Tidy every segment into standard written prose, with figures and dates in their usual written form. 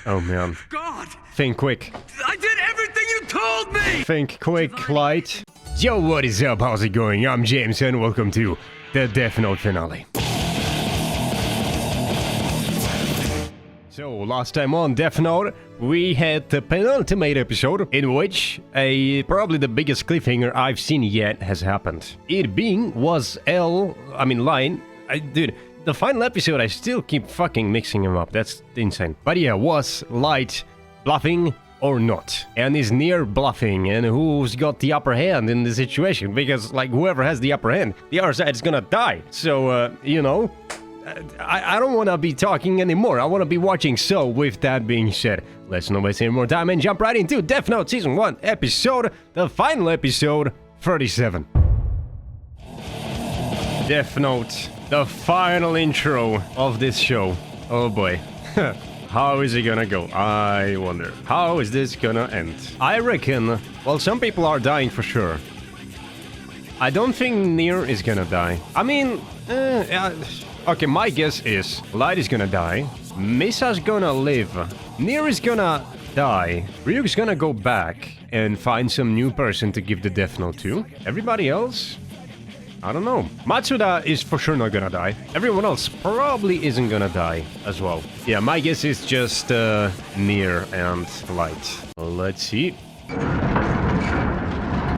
Oh man. God! Think quick. I did everything you told me! Think quick, Light. Yo, what is up? How's it going? I'm James and welcome to the Death Note finale. So, last time on Death Note, we had the penultimate episode in which probably the biggest cliffhanger I've seen yet has happened. It being was Lion. Dude, the final episode I still keep fucking mixing them up. That's insane. But yeah, was Light bluffing or not? And is Nier bluffing? And who's got the upper hand in the situation? Because, like, whoever has the upper hand, the other side is gonna die. So, you know, I don't want to be talking anymore. I want to be watching. So, with that being said, let's not waste any more time and jump right into Death Note Season 1 episode, the final episode, 37. Death Note, the final intro of this show. Oh boy. How is it gonna go? I wonder. How is this gonna end? I reckon, well, some people are dying for sure. I don't think Nier is gonna die. I mean, okay, my guess is Light is gonna die, Misa's gonna live, Nier is gonna die, Ryuk's gonna go back and find some new person to give the Death Note to. Everybody else? I don't know. Matsuda is for sure not gonna die. Everyone else probably isn't gonna die as well. Yeah, my guess is just Nier and Light. Let's see.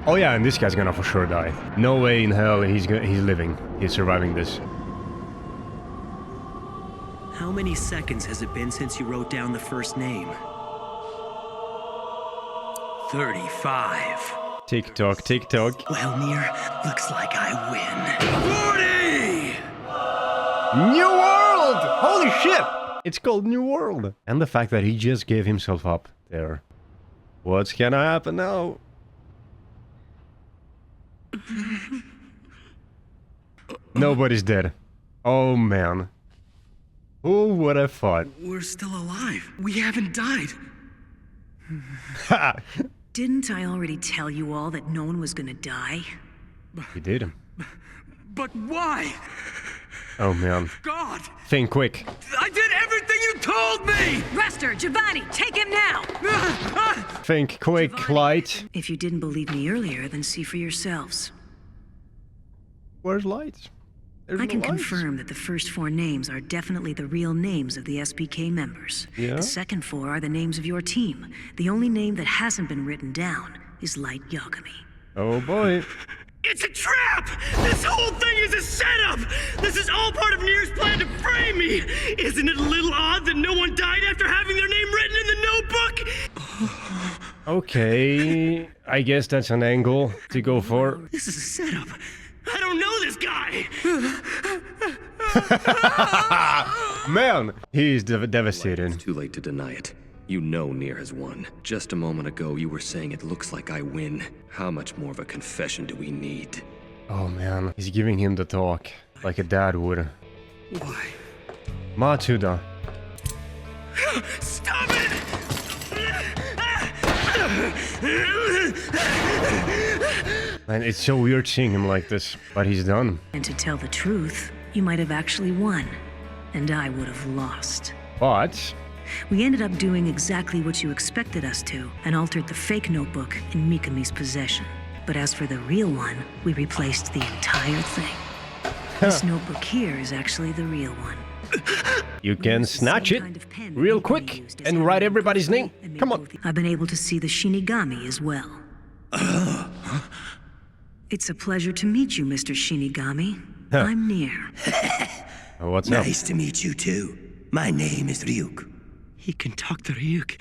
Oh yeah, and this guy's gonna for sure die. No way in hell he's living. He's surviving this. How many seconds has it been since you wrote down the first name? 35. Tick-tock, tick-tock. Well, Nier, looks like I Morty! New World! Holy shit! It's called New World. And the fact that he just gave himself up there. What's gonna happen now? Nobody's dead. Oh man. Who would have thought? We're still alive. We haven't died. Ha! Didn't I already tell you all that no one was gonna die? You did. But why? Oh man. God! Think quick. I did everything you told me! Rester, Giovanni, take him now! Think quick, Light. If you didn't believe me earlier, then see for yourselves. Where's Light? There's I can no lights. confirm that the first 4 names are definitely the real names of the SBK members. Yeah? The second 4 are the names of your team. The only name that hasn't been written down is Light Yagami. Oh boy. It's a trap! This whole thing is a setup! This is all part of Nier's plan to frame me! Isn't it a little odd that no one died after having their name written in the notebook? Okay, I guess that's an angle to go for. This is a setup. I don't know this guy! Man, he's devastated. It's too late to deny it. You know Nier has won. Just a moment ago, you were saying it looks like I win. How much more of a confession do we need? Oh man, he's giving him the talk, like a dad would. Why? Matsuda. Stop it! Man, it's so weird seeing him like this, but he's done. And to tell the truth, you might have actually won, and I would have lost. But We ended up doing exactly what you expected us to, and altered the fake notebook in Mikami's possession. But as for the real one, we replaced the entire thing. This notebook here is actually the real one. you can snatch it real quick and write everybody's name. Come on. I've been able to see the Shinigami as well. It's a pleasure to meet you, Mr. Shinigami. I'm Nier. Oh, what's up? Nice to meet you too. My name is Ryuk. He can talk to Ryuk.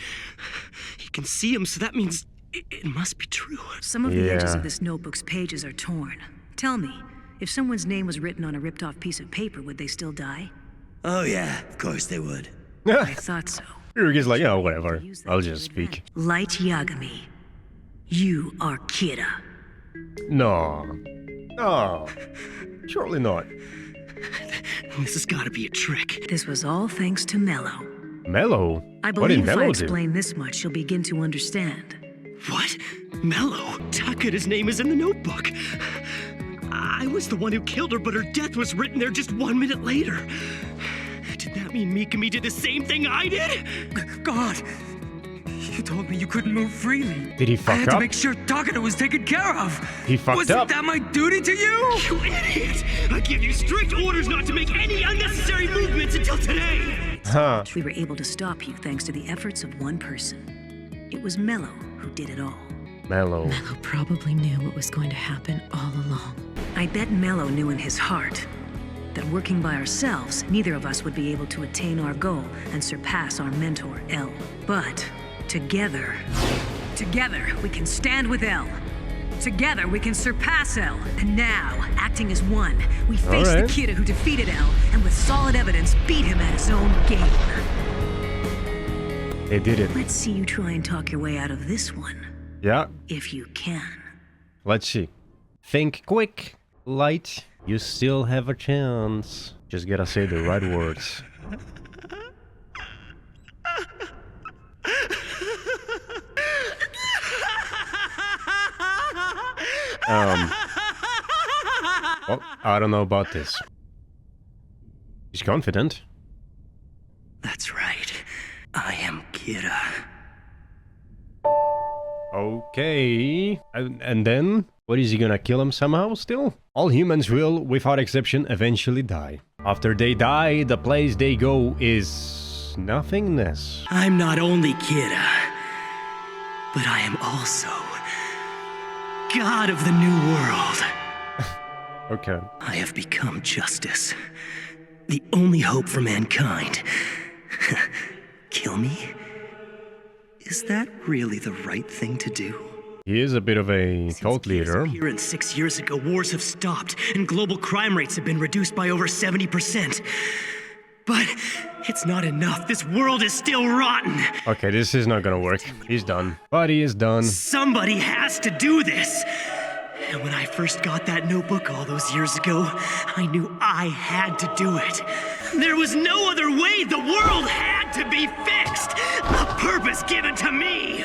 He can see him, so that means it must be true. Some of the edges Yeah. of this notebook's pages are torn. Tell me, if someone's name was written on a ripped-off piece of paper, would they still die? Oh yeah, of course they would. I thought so. Ryuk is like, oh, whatever. I'll just speak. Light Yagami, you are Kira. No. No. Surely not. This has got to be a trick. This was all thanks to Mello. Mello? I What did believe if I Mello do? explain this much, you'll begin to understand. What? Mello? Takada's name is in the notebook. I was the one who killed her, but her death was written there just 1 minute later. Did that mean Mikami did the same thing I did? God! You told me you couldn't move freely. Did he I fuck had to up? make sure Takeda was taken care of. He fucked Wasn't up. that my duty to you? You idiot! I give you strict orders not to make any unnecessary movements until today! Huh. We were able to stop you thanks to the efforts of one person. It was Mello who did it all. Mellow. Mello probably knew what was going to happen all along. I bet Mello knew in his heart that working by ourselves, neither of us would be able to attain our goal and surpass our mentor, L. But together, we can stand with L. Together, we can surpass L. And now, acting as one, we face the Alright. kid who defeated L and with solid evidence beat him at his own game. They did it. Let's see you try and talk your way out of this one, Yeah. if you can. Let's see. Think quick, light. You still have a chance. Just gotta say the right words. Well, I don't know about this. He's confident. That's right. I am Kira. Okay. And then? What, is he gonna kill him somehow still? All humans will, without exception, eventually die. After they die, the place they go is nothingness. I'm not only Kira, but I am also God of the New World. Okay. I have become justice. The only hope for mankind. Kill me? Is that really the right thing to do? He is a bit of a cult leader. Here and 6 years ago, wars have stopped, and global crime rates have been reduced by over 70%. But it's not enough. This world is still rotten. Okay, this is not gonna work. He's done. But he is done. Somebody has to do this. And when I first got that notebook all those years ago, I knew I had to do it. There was no other way. The world had to be fixed. A purpose given to me.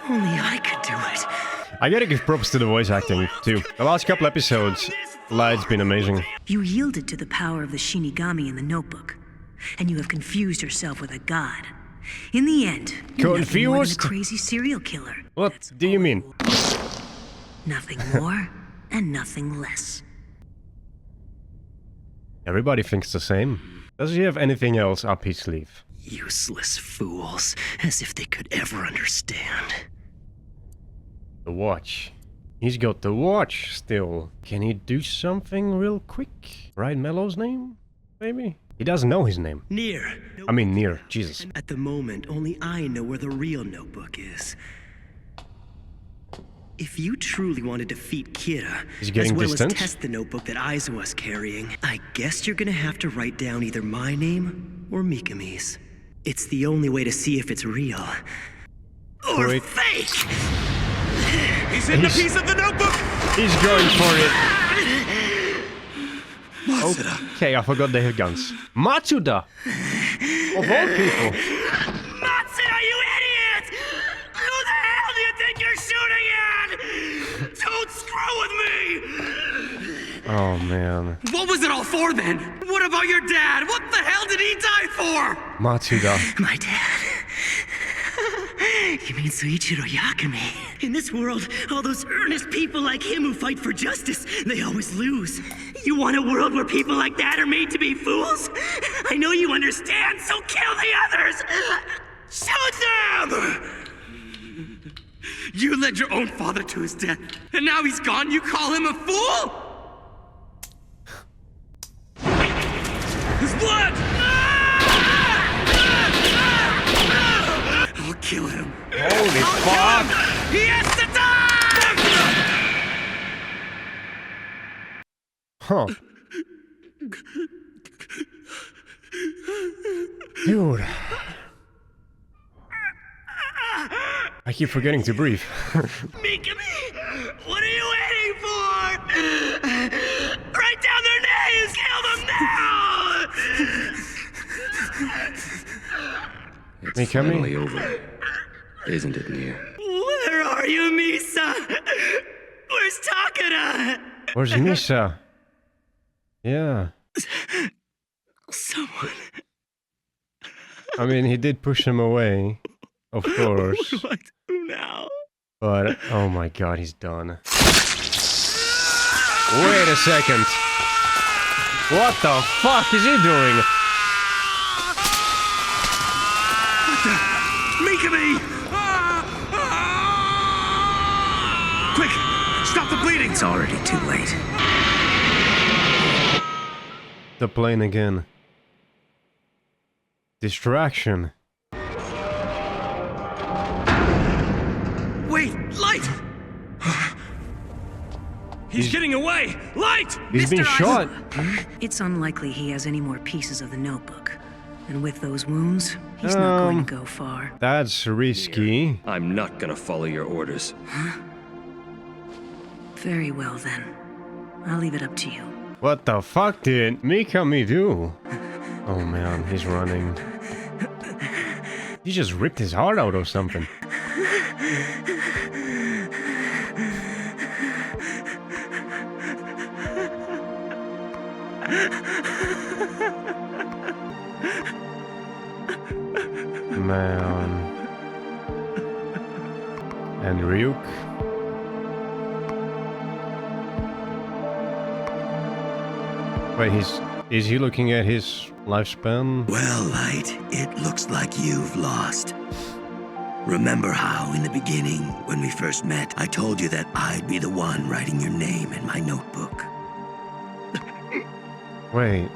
Only I could do it. I gotta give props to the voice acting, too. The last couple episodes, Light's been amazing. You yielded to the power of the Shinigami in the notebook, and you have confused yourself with a god. In the end, you're nothing more than a Confused? crazy serial killer. What That's do you mean? nothing more and nothing less. Everybody thinks the same. Does he have anything else up his sleeve? Useless fools, as if they could ever understand. The watch. He's got the watch still. Can he do something real quick? Write Mello's name? Maybe? He doesn't know his name. Near. I mean, near. Jesus. At the moment, only I know where the real notebook is. If you truly want to defeat Kira, He's getting as well distant. as test the notebook that Aizawa's carrying, I guess you're gonna have to write down either my name or Mikami's. It's the only way to see if it's real. Or Wait. fake! He's in the piece of the notebook! He's going for it. Okay, I forgot they have guns. Matsuda! Of all people. Matsuda, you idiot! Who the hell do you think you're shooting at? Don't screw with me! Oh, man. What was it all for then? What about your dad? What the hell did he die for? Matsuda. My dad. You mean Soichiro Yakami? In this world, all those earnest people like him who fight for justice, they always lose. You want a world where people like that are made to be fools? I know you understand, so kill the others! Shoot them! You led your own father to his death, and now he's gone, you call him a fool? His blood! I'll kill him. Holy fuck! He has to die! Huh. Dude. I keep forgetting to breathe. Mikami! What are you waiting for? Write down their names! Kill them now! It's Mikami? finally over. Isn't it, Nier? Where are you, Misa? Where's Takeda? Where's Misa? Yeah. Someone. I mean, he did push him away, of course. What do I do now? But, oh my god, he's done. Wait a second. What the fuck is he doing? Mikami! Quick! Stop the bleeding! It's already too late. The plane again. Distraction. Wait! Light! He's getting away! Light! He's been shot. It's unlikely he has any more pieces of the notebook. And with those wounds, he's not going to go far. That's risky. I'm not gonna follow your orders. Very well then. I'll leave it up to you. What the fuck did Mikami do? Oh man, he's running. He just ripped his heart out or something. Man. And Ryuk. Wait, is he looking at his lifespan? Well, Light, it looks like you've lost. Remember how, in the beginning, when we first met, I told you that I'd be the one writing your name in my notebook? Wait.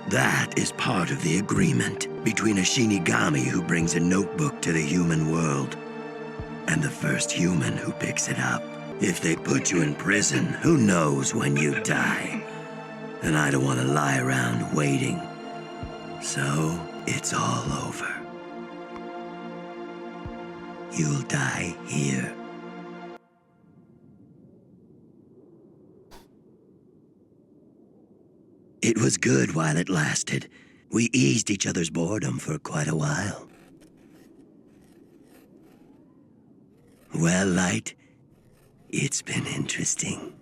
That is part of the agreement between a Shinigami who brings a notebook to the human world and the first human who picks it up. If they put you in prison, who knows when you die? And I don't want to lie around waiting. So, it's all over. You'll die here. It was good while it lasted. We eased each other's boredom for quite a while. Well, Light, it's been interesting.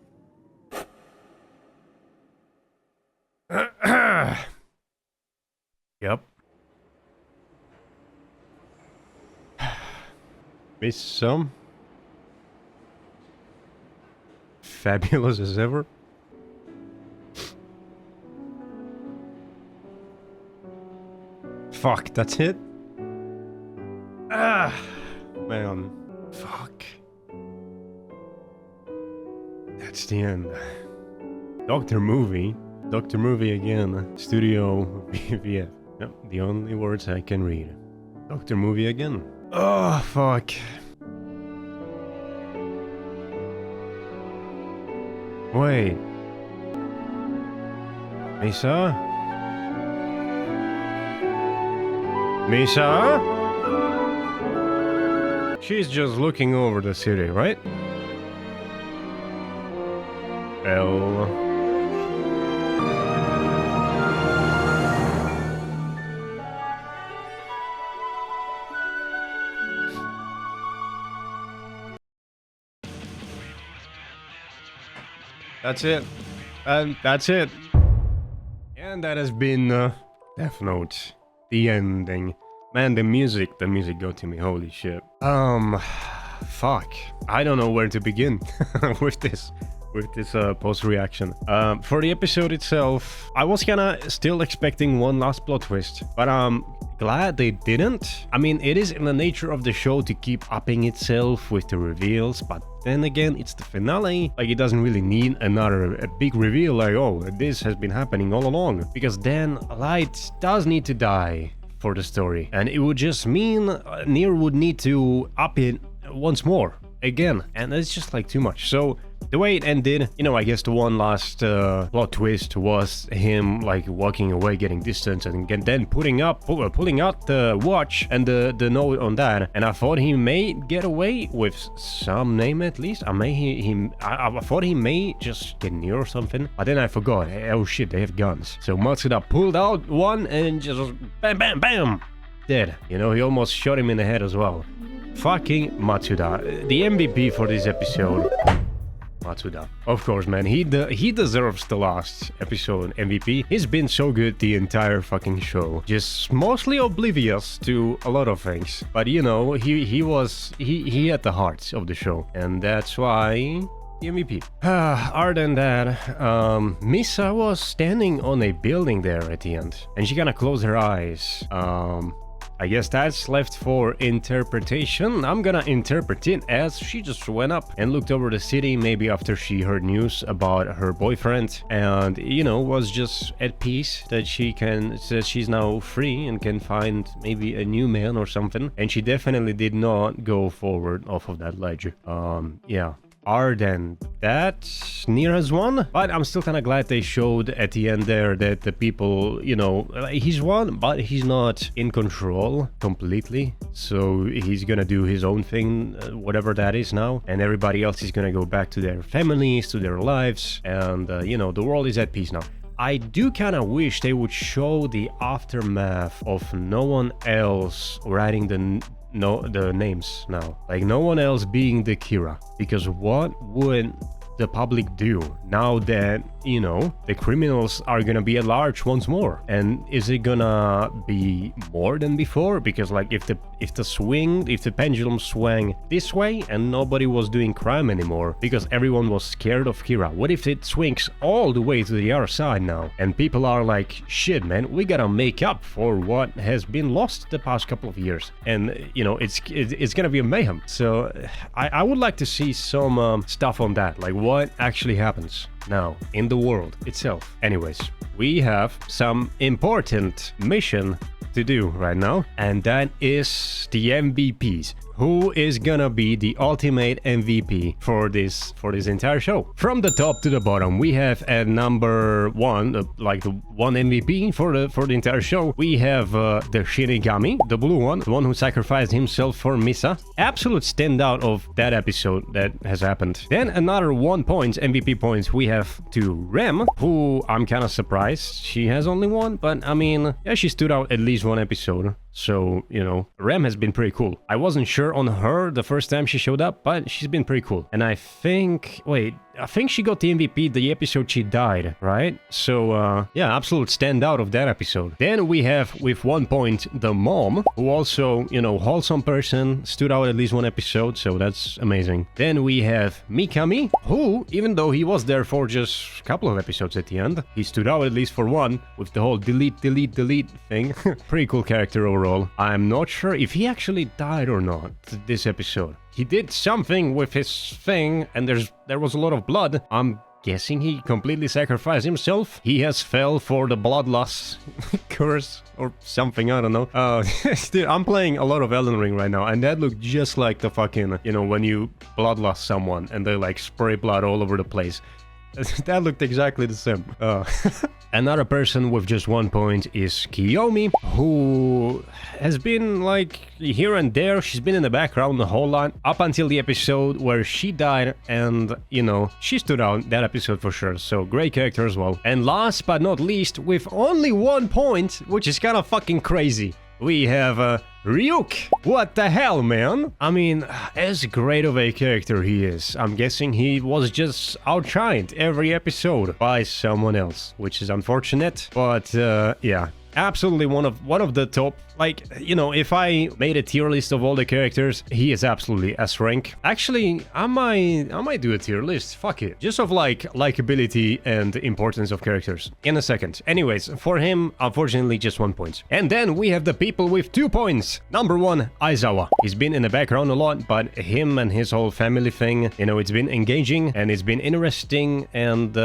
Yep. Miss some. Fabulous as ever. Fuck, that's it? Ah, man. Fuck. That's the end. Doctor Movie again. Studio VF. Yep, the only words I can read. Doctor Movie again. Oh, fuck. Wait. Misa? Misa? She's just looking over the city, right? L. That's it. And that's it. And that has been Death Note. The ending. Man, the music got to me, holy shit. Fuck. I don't know where to begin with this post-reaction. For the episode itself, I was kinda still expecting one last plot twist, but I'm glad they didn't. I mean, it is in the nature of the show to keep upping itself with the reveals, but then again, it's the finale. Like, it doesn't really need a big reveal like, oh, this has been happening all along. Because then Light does need to die for the story. And it would just mean Nier would need to up it once more. Again. And it's just like too much. So the way it ended, you know, I guess the one last plot twist was him like walking away, getting distance, and then pulling out the watch and the note on that. And I thought he may get away with some name at least. I thought he may just get near or something. But then I forgot. Oh shit, they have guns. So Matsuda pulled out one and just bam, bam, bam, dead. You know, he almost shot him in the head as well. Fucking Matsuda, the MVP for this episode. Matsuda. Of course, man, he deserves the last episode MVP. He's been so good the entire fucking show. Just mostly oblivious to a lot of things. But you know, he had the heart of the show. And that's why the MVP. Other than that, Misa was standing on a building there at the end. And she kind of closed her eyes. I guess that's left for interpretation. I'm gonna interpret it as she just went up and looked over the city, maybe after she heard news about her boyfriend, and you know, was just at peace that she's now free and can find maybe a new man or something. And she definitely did not go forward off of that ledge. Yeah. Other than that, Nier has won, but I'm still kind of glad they showed at the end there that the people, you know, he's won, but he's not in control completely. So he's gonna do his own thing, whatever that is now, and everybody else is gonna go back to their families, to their lives, and you know, the world is at peace now. I do kind of wish they would show the aftermath of no one else writing the names now, like no one else being the Kira, because what would the public do now that, you know, the criminals are gonna be at large once more? And is it gonna be more than before? Because like if the pendulum swung this way and nobody was doing crime anymore because everyone was scared of Kira, what if it swings all the way to the other side now and people are like, shit man, we gotta make up for what has been lost the past couple of years? And you know, it's gonna be a mayhem. So I would like to see some stuff on that, like what actually happens now in the world itself. Anyways, we have some important mission to do right now, and that is the MVPs. Who is gonna be the ultimate MVP for this entire show? From the top to the bottom, we have at number one, like the one MVP for the entire show. We have the Shinigami, the blue one, the one who sacrificed himself for Misa. Absolute standout of that episode that has happened. Then another 1 point, MVP points, we have to Rem, who I'm kind of surprised she has only one, but I mean, yeah, she stood out at least one episode. So, you know, Rem has been pretty cool. I wasn't sure on her the first time she showed up, but she's been pretty cool. And I think she got the MVP the episode she died, right? So, yeah, absolute standout of that episode. Then we have, with 1 point, the mom, who also, you know, wholesome person, stood out at least one episode, so that's amazing. Then we have Mikami, who, even though he was there for just a couple of episodes at the end, he stood out at least for one, with the whole delete thing. Pretty cool character overall. I'm not sure if he actually died or not this episode. He did something with his thing, and there was a lot of blood. I'm guessing he completely sacrificed himself. He has fell for the bloodlust curse or something, I don't know. Dude, I'm playing a lot of Elden Ring right now, and that looked just like the fucking, you know, when you bloodlust someone and they like spray blood all over the place. That looked exactly the same. Another person with just 1 point is Kiyomi, who has been like here and there. She's been in the background the whole lot up until the episode where she died, and you know, she stood out that episode for sure. So great character as well. And last but not least, with only 1 point, which is kind of fucking crazy, we have Ryuk. What the hell, man? I mean, as great of a character he is, I'm guessing he was just outshined every episode by someone else, which is unfortunate, but yeah. Absolutely one of the top. Like, you know, if I made a tier list of all the characters, he is absolutely S rank. Actually, I might do a tier list. Fuck it. Just of like likability and importance of characters in a second. Anyways, for him, unfortunately, just 1 point. And then we have the people with 2 points. Number 1, Aizawa. He's been in the background a lot, but him and his whole family thing, you know, it's been engaging and it's been interesting and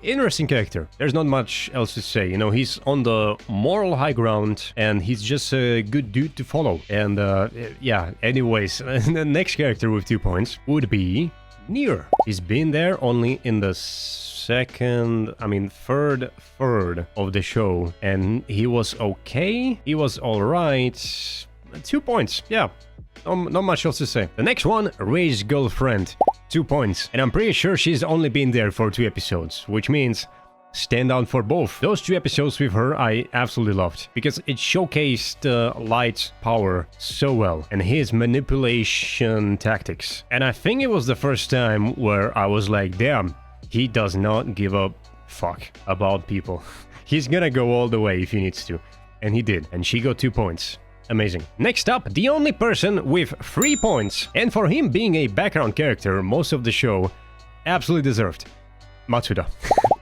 interesting character. There's not much else to say. You know, he's on the moral high ground and he's just a good dude to follow. And yeah, anyways, the next character with 2 points would be Nier. He's been there only in the third of the show, and he was okay. He was alright. 2 points, yeah. Not much else to say. The next one, Ray's girlfriend. 2 points. And I'm pretty sure she's only been there for 2 episodes, which means stand out for both. Those 2 episodes with her I absolutely loved, because it showcased Light's power so well, and his manipulation tactics. And I think it was the first time where I was like, damn, he does not give a fuck about people. He's gonna go all the way if he needs to. And he did. And she got 2 points. Amazing. Next up, the only person with 3 points. And for him being a background character most of the show, absolutely deserved. Matsuda.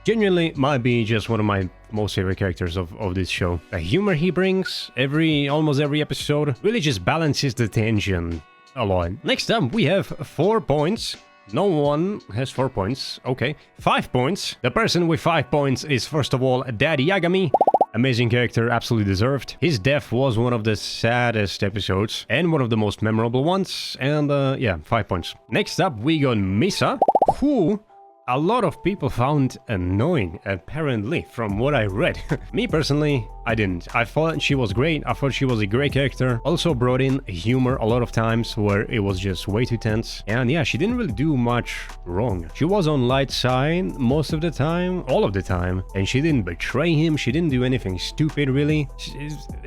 Genuinely might be just one of my most favorite characters of this show. The humor he brings almost every episode really just balances the tension a lot. Next up, we have 4 points. No one has 4 points. Okay. 5 points. The person with 5 points is, first of all, Daddy Yagami. Amazing character, absolutely deserved. His death was one of the saddest episodes and one of the most memorable ones. And yeah, 5 points. Next up, we got Misa, who a lot of people found annoying, apparently, from what I read. Me personally, I didn't. I thought she was great. I thought she was a great character. Also brought in humor a lot of times where it was just way too tense. And yeah, she didn't really do much wrong. She was on Light's side most of the time, all of the time. And she didn't betray him. She didn't do anything stupid, really.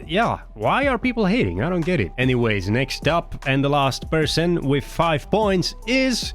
Yeah, why are people hating? I don't get it. Anyways, next up, and the last person with 5 points is...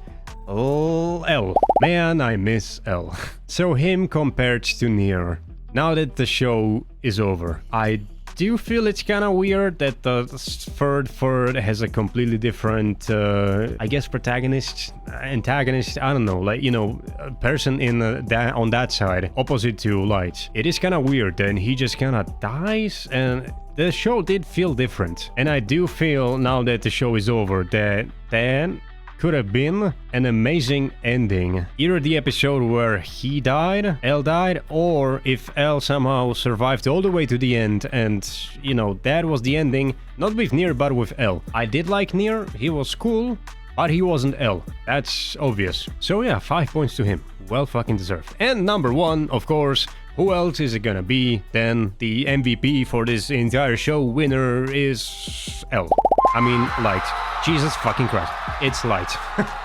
oh, L. Man, I miss L. So him compared to Nier. Now that the show is over, I do feel it's kind of weird that the third has a completely different, I guess, antagonist, I don't know, like, you know, a person in on that side, opposite to Light. It is kind of weird, and he just kind of dies, and the show did feel different. And I do feel, now that the show is over, that then could have been an amazing ending. Either the episode where he died, L died, or if L somehow survived all the way to the end and, you know, that was the ending, not with Nier but with L. I did like Nier, he was cool, but he wasn't L. That's obvious. So yeah, 5 points to him. Well fucking deserved. And number 1, of course, who else is it gonna be than the MVP for this entire show? Winner is L. I mean, Light. Jesus fucking Christ. It's Light.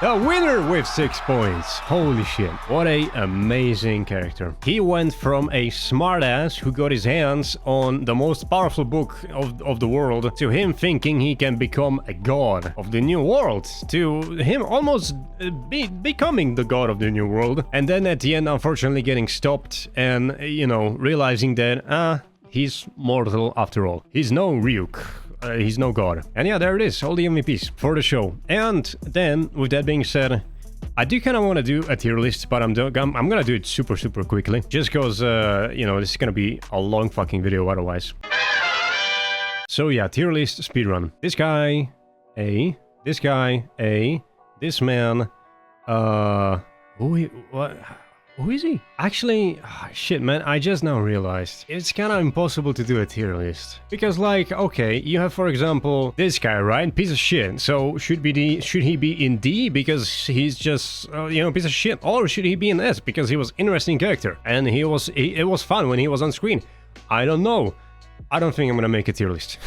The winner with 6 points. Holy shit. What a amazing character. He went from a smartass who got his hands on the most powerful book of the world to him thinking he can become a god of the new world, to him almost becoming the god of the new world. And then at the end, unfortunately, getting stopped and, you know, realizing that, he's mortal after all. He's no Ryuk. He's no god. And yeah, there it is, all the MVPs for the show. And then, with that being said, I do kind of want to do a tier list, but I'm gonna do it super quickly, just because, you know, this is gonna be a long fucking video otherwise. So yeah, tier list speedrun. This guy, A. This guy, A. This man, who is he? Actually, shit, man, I just now realized it's kind of impossible to do a tier list. Because, like, okay, you have, for example, this guy, right? Piece of shit. So, should he be in D because he's just, you know, piece of shit? Or should he be in S because he was interesting character? And it was fun when he was on screen? I don't know. I don't think I'm gonna make a tier list.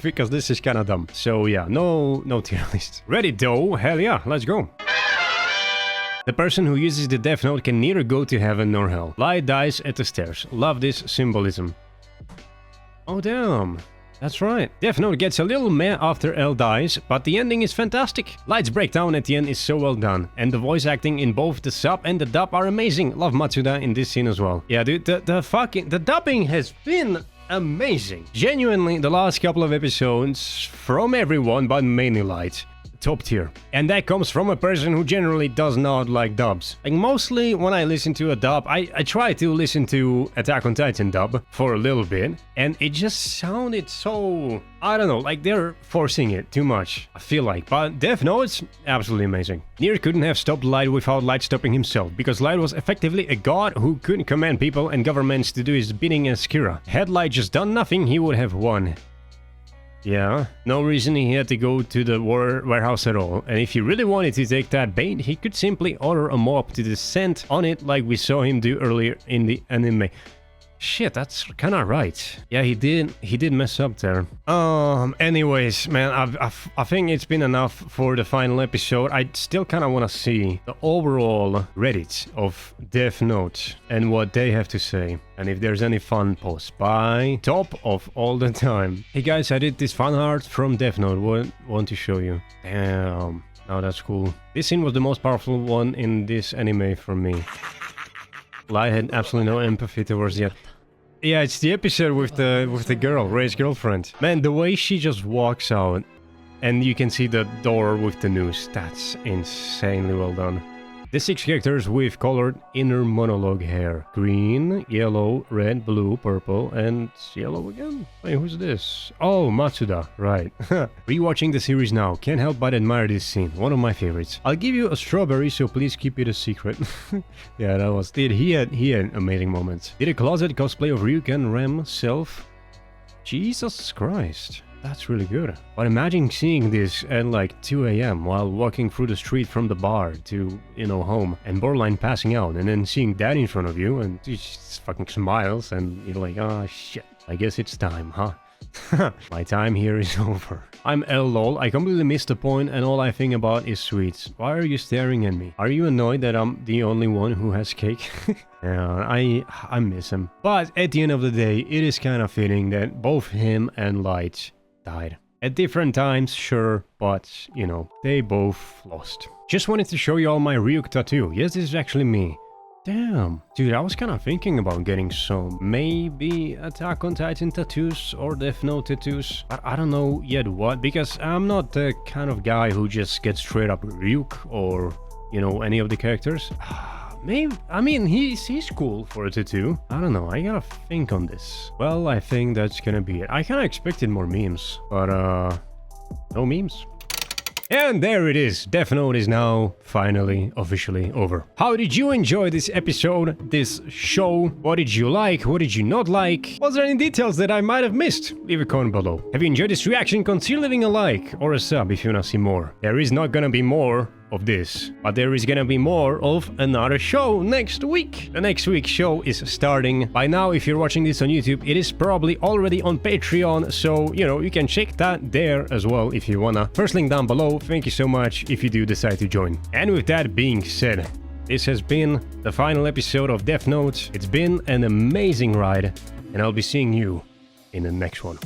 Because this is kind of dumb. So, yeah, no tier list. Ready, though? Hell yeah, let's go. The person who uses the Death Note can neither go to heaven nor hell. Light dies at the stairs. Love this symbolism. Oh damn. That's right. Death Note gets a little meh after L dies, but the ending is fantastic. Light's breakdown at the end is so well done, and the voice acting in both the sub and the dub are amazing. Love Matsuda in this scene as well. Yeah, dude, the dubbing has been amazing. Genuinely, the last couple of episodes, from everyone but mainly Light, top tier. And that comes from a person who generally does not like dubs. Like, mostly when I listen to a dub, I try to listen to Attack on Titan dub for a little bit, and it just sounded so, I don't know, like they're forcing it too much, I feel like. But Death Note's absolutely amazing. Nier couldn't have stopped Light without Light stopping himself, because Light was effectively a god who couldn't command people and governments to do his bidding as Kira. Had Light just done nothing, he would have won. Yeah, no reason he had to go to the warehouse at all, and if he really wanted to take that bait, he could simply order a mob to descend on it like we saw him do earlier in the anime. Shit, that's kind of right. Yeah, he did mess up there. Anyways, man, I think it's been enough for the final episode. I still kind of want to see the overall Reddit of Death Note and what they have to say. And if there's any fun posts by top of all the time. Hey guys, I did this fan art from Death Note. Want to show you. Damn. Oh, that's cool. This scene was the most powerful one in this anime for me. I had absolutely no empathy towards it. Yeah, it's the episode with the girl, Ray's girlfriend. Man, the way she just walks out and you can see the door with the news, that's insanely well done. The 6 characters with colored inner monologue hair. Green, yellow, red, blue, purple, and yellow again? Wait, who's this? Oh, Matsuda, right. Rewatching the series now, can't help but admire this scene, one of my favorites. I'll give you a strawberry, so please keep it a secret. Yeah, that was... Dude, he had amazing moments. Did a closet cosplay of Ryuken, Rem, Self? Jesus Christ. That's really good. But imagine seeing this at like 2 AM while walking through the street from the bar to, you know, home and borderline passing out and then seeing that in front of you and he just fucking smiles and you're like, oh shit, I guess it's time, huh? My time here is over. I'm LOL, I completely missed the point and all I think about is sweets. Why are you staring at me? Are you annoyed that I'm the only one who has cake? Yeah, I miss him. But at the end of the day, it is kind of fitting that both him and Light died. At different times, sure, but, you know, they both lost. Just wanted to show you all my Ryuk tattoo. Yes, this is actually me. Damn. Dude, I was kind of thinking about getting some maybe Attack on Titan tattoos or Death Note tattoos. But I don't know yet what, because I'm not the kind of guy who just gets straight up Ryuk or, you know, any of the characters. Maybe, I mean, he's cool for a tattoo. I don't know, I gotta think on this. Well, I think that's gonna be it. I kinda expected more memes, but no memes. And there it is. Death Note is now finally officially over. How did you enjoy this episode, this show? What did you like? What did you not like? Was there any details that I might have missed? Leave a comment below. Have you enjoyed this reaction? Consider leaving a like or a sub if you wanna see more. There is not gonna be more of this, but there is gonna be more of another show next week. The next week's show is starting. By now, if you're watching this on YouTube, it is probably already on Patreon, so, you know, you can check that there as well if you wanna. First link down below. Thank you so much if you do decide to join. And with that being said, this has been the final episode of Death Note. It's been an amazing ride, and I'll be seeing you in the next one.